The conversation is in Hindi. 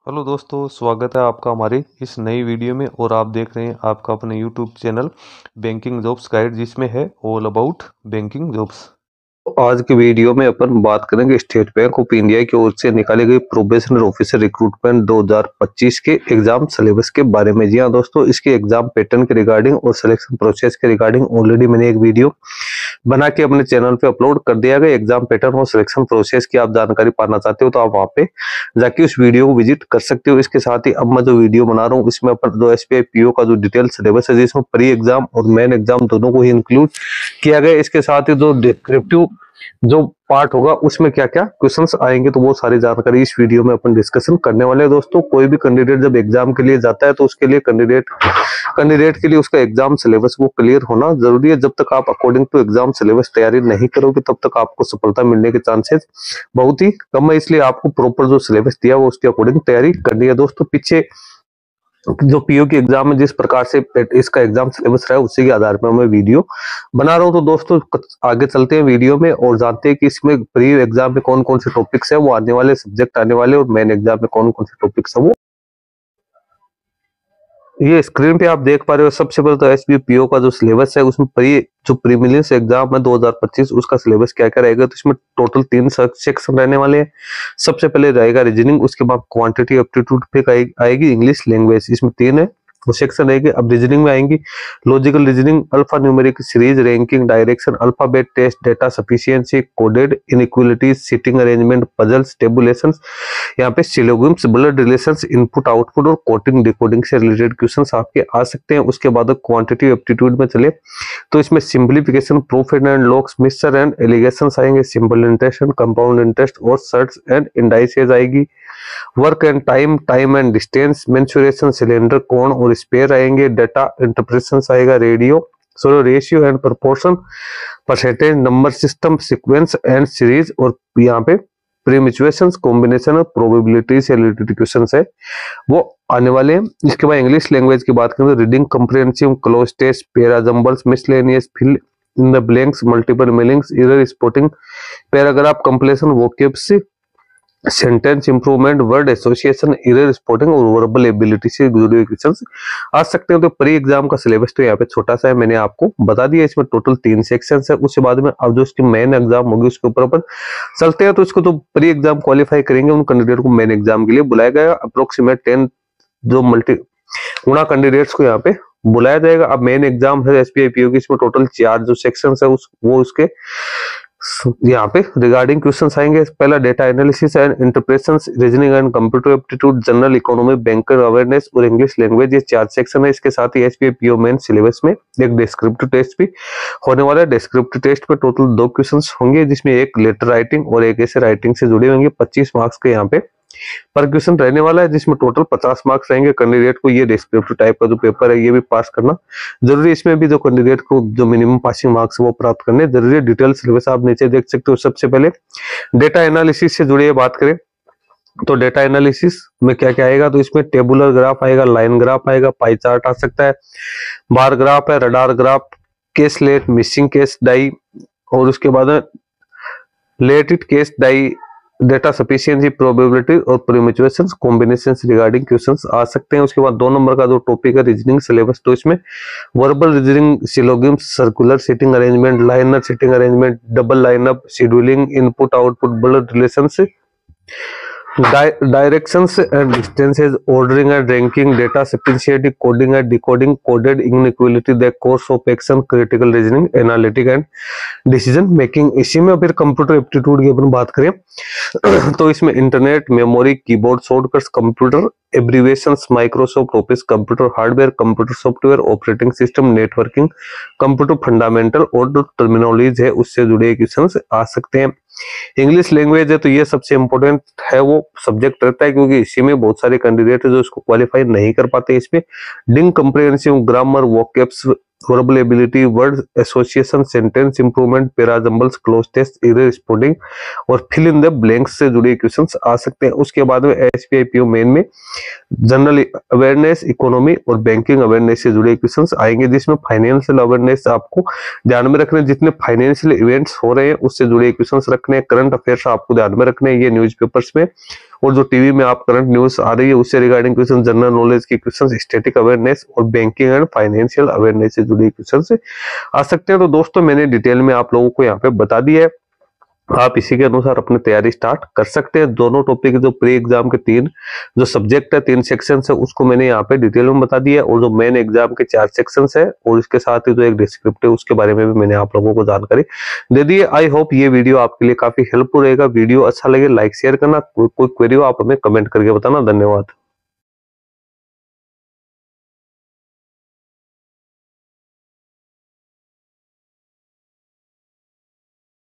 हेलो दोस्तों, स्वागत है आपका हमारी इस नई वीडियो में। और आप देख रहे हैं आपका अपने YouTube channel banking jobs guide, जिसमें है ऑल अबाउट बैंकिंग जॉब्स। आज की वीडियो में अपन बात करेंगे स्टेट बैंक ऑफ इंडिया की ओर से निकाली गई प्रोबेशनर ऑफिसर रिक्रूटमेंट 2025 के एग्जाम सिलेबस के बारे में। जी हाँ दोस्तों, इसके एग्जाम पैटर्न के रिगार्डिंग और सिलेक्शन प्रोसेस के रिगार्डिंग ऑलरेडी मैंने एक वीडियो बना के अपने चैनल पे अपलोड कर दिया गया। एग्जाम पैटर्न और सिलेक्शन प्रोसेस की आप जानकारी पाना चाहते हो तो आप वहां पे जाके उस वीडियो को विजिट कर सकते हो। इसके साथ ही अब मैं जो वीडियो बना रहा हूँ इसमें अपन जो एसबीआई पीओ का जो डिटेल सिलेबस है, जिसमें प्री एग्जाम और मेन एग्जाम दोनों को ही इंक्लूड किया गया। इसके साथ ही जो डिस्क्रिप्टिव जो पार्ट होगा उसमें क्या क्या क्वेश्चंस आएंगे, तो वो सारी जानकारी इस वीडियो में अपन डिस्कशन करने वाले हैं। दोस्तों, कोई भी कैंडिडेट जब एग्जाम के लिए जाता है तो उसके लिए कैंडिडेट के लिए उसका एग्जाम सिलेबस वो क्लियर होना जरूरी है। जब तक आप अकॉर्डिंग टू एग्जाम सिलेबस तैयारी नहीं करोगे तब तक आपको सफलता मिलने के चांसेस बहुत ही कम है। इसलिए आपको प्रॉपर जो सिलेबस दिया वो उसके अकॉर्डिंग तैयारी करनी है। दोस्तों, पीछे जो पीओ की एग्जाम में जिस प्रकार से इसका एग्जाम सिलेबस रहा है उसी के आधार पर मैं वीडियो बना रहा हूं। तो दोस्तों, आगे चलते हैं वीडियो में और जानते हैं कि इसमें प्री एग्जाम में कौन कौन से टॉपिक्स है, वो आने वाले सब्जेक्ट आने वाले, और मेन एग्जाम में कौन कौन से टॉपिक्स है वो ये स्क्रीन पे आप देख पा रहे हो। सबसे पहले तो एसबीआई पीओ का जो सिलेबस है उसमें जो प्रीलिम्स एग्जाम है 2025 उसका सिलेबस क्या क्या रहेगा। तो इसमें टोटल 3 सेक्शन रहने वाले हैं। सबसे पहले रहेगा रीजनिंग, उसके बाद क्वांटिटी एप्टीट्यूड पे आएगी इंग्लिश लैंग्वेज, इसमें 3 है वो सेक्शन रहेगी। अब रीजनिंग में आएंगी logical reasoning, alpha numeric series, ranking, direction, alphabet test, data sufficiency, coded inequalities, seating arrangement, puzzles, tabulations, यहाँ पे syllogisms, blood relations, input output और कोडिंग डिकोडिंग से रिलेटेड क्वेश्चंस आपके आ सकते हैं। उसके बाद क्वांटिटी एप्टीट्यूड में चले तो इसमें simplification, profit and loss, mixture and allegations आएंगे, सिंपल इंटरेस्ट, कंपाउंड इंटरेस्ट और सर्ट्स एंड इंडाइसेस आएगी। Work and time, time and distance, mensuration, cylinder, कोण और स्पेयर आएंगे। डेटा इंटरप्रेशन आएगा, ratio and proportion, percentage, number system, sequence and series, और यहाँ पे प्रीमिचुएशंस, कॉम्बिनेशन और प्रोबेबिलिटी से रिलेटेड क्वेश्चंस है वो आने वाले हैं। इसके बाद इंग्लिश लैंग्वेज की बात करें तो reading comprehensive, cloze test, para jumbles, miscellaneous, fill in the blanks, multiple meanings, error spotting, paragraph completion, vocabs, sentence improvement, word association, error spotting और वर्बल एबिलिटी से जुड़े हुए क्वेश्चंस आ सकते हैं। तो प्री एग्जाम का सिलेबस तो यहाँ पे छोटा सा है, मैंने आपको बता दिया। इसमें टोटल 3 सेक्शंस है। उसके बाद में अब जो इसकी मेन एग्जाम होगी उसके ऊपर अपन चलते हैं। तो इसको तो प्री एग्जाम क्वालिफाई करेंगे उन कैंडिडेट को मेन एग्जाम के लिए बुलाया गया। अप्रोक्सीमेट 10 जो गुणा कैंडिडेट्स को यहाँ पे बुलाया जाएगा। अब मेन एग्जाम है एसबीआई पीओ की, इसमें टोटल 4 जो सेक्शंस है वो उसके यहाँ पे रिगार्डिंग क्वेश्चंस आएंगे। पहला data analysis and interpretation, reasoning and computer aptitude, general economy, banker awareness और इंग्लिश लैंग्वेज, ये 4 सेक्शन है। इसके साथ ही एसबीआई पीओ मेन सिलेबस में एक डिस्क्रिप्टिव टेस्ट भी होने वाला है। डिस्क्रिप्टिव टेस्ट पे टोटल 2 क्वेश्चंस होंगे, जिसमें एक लेटर राइटिंग और एक ऐसे राइटिंग से जुड़े होंगे। 25 मार्क्स के यहाँ पे पर क्वेश्चन रहने वाला है, जिसमें टोटल 50 मार्क्स रहेंगे। कैंडिडेट को ये डिस्क्रिप्टिव टाइप का जो पेपर है ये भी पास करना जरूरी है। इसमें भी जो कैंडिडेट को जो मिनिमम पासिंग मार्क्स वो प्राप्त करने जरूरी है। डिटेल सिलेबस आप नीचे देख सकते हो। सबसे पहले डेटा एनालिसिस से जुड़े बात करें तो डेटा एनालिसिस में क्या क्या आएगा, तो इसमें टेबुलर ग्राफ आएगा, लाइन ग्राफ आएगा, पाई चार्ट आ सकता है, बार ग्राफ है, radar graph, caselet, missing case DI, और उसके बाद लेटेड case DI, data sufficiency, probability और प्रीमिचुएशंस, कॉम्बिनेशंस रिगार्डिंग क्वेश्चंस आ सकते हैं। उसके बाद 2 नंबर का जो टॉपिक है रीजनिंग सिलेबस, तो इसमें verbal reasoning, syllogisms, circular seating arrangement, linear seating arrangement, double lineup, scheduling, input output, blood relations, directions and distances, ordering and ranking, data sufficiency, coding and decoding, coded inequality, the course of action, critical reasoning, analytic and decision making. इसी में फिर कंप्यूटर एप्टीट्यूड की अपन बात करें तो इसमें internet, memory, keyboard shortcuts, computer abbreviations, Microsoft office, computer hardware, computer software, operating system, networking, computer fundamental और जो टर्मिनोलॉजी है उससे जुड़े क्वेश्चंस आ सकते हैं। इंग्लिश लैंग्वेज है तो ये सबसे इंपॉर्टेंट है वो सब्जेक्ट रहता है, क्योंकि इसी में बहुत सारे कैंडिडेट है जो इसको क्वालिफाई नहीं कर पाते। इसमें डिंग comprehensive, grammar, vocabs, verbal ability, word association, sentence improvement, para jumbles, cloze test, error spotting और फिल इन द ब्लैंक्स से जुड़े क्वेश्चंस आ सकते हैं। उसके बाद में एसबीआई पीओ मेन में जनरल अवेयरनेस, इकोनॉमी और बैंकिंग अवेयरनेस से जुड़े क्वेश्चंस आएंगे, जिसमें फाइनेंशियल अवेयरनेस आपको ध्यान में रखने, जितने फाइनेंशियल इवेंट्स हो रहे हैं उससे जुड़े क्वेश्चंस रखने, करंट अफेयर्स आपको ध्यान में रखने, ये न्यूज़पेपर्स में और जो टीवी में आप करंट न्यूज आ रही है उससे रिगार्डिंग क्वेश्चन, जनरल नॉलेज के क्वेश्चन, स्टैटिक अवेयरनेस और बैंकिंग एंड फाइनेंशियल अवेयरनेस से जुड़े क्वेश्चन आ सकते हैं। तो दोस्तों मैंने डिटेल में आप लोगों को यहाँ पे बता दिया है, आप इसी के अनुसार अपनी तैयारी स्टार्ट कर सकते हैं। दोनों टॉपिक जो प्री एग्जाम के 3 जो सब्जेक्ट है, 3 सेक्शन है, उसको मैंने यहाँ पे डिटेल में बता दिया है। और जो मेन एग्जाम के 4 सेक्शन है और इसके साथ ही जो एक डिस्क्रिप्ट है उसके बारे में भी मैंने आप लोगों को जानकारी दे दी है। आई होप ये वीडियो आपके लिए काफी हेल्पफुल रहेगा। वीडियो अच्छा लगे लाइक शेयर करना, कोई क्वेरी हो आप हमें कमेंट करके बताना। धन्यवाद।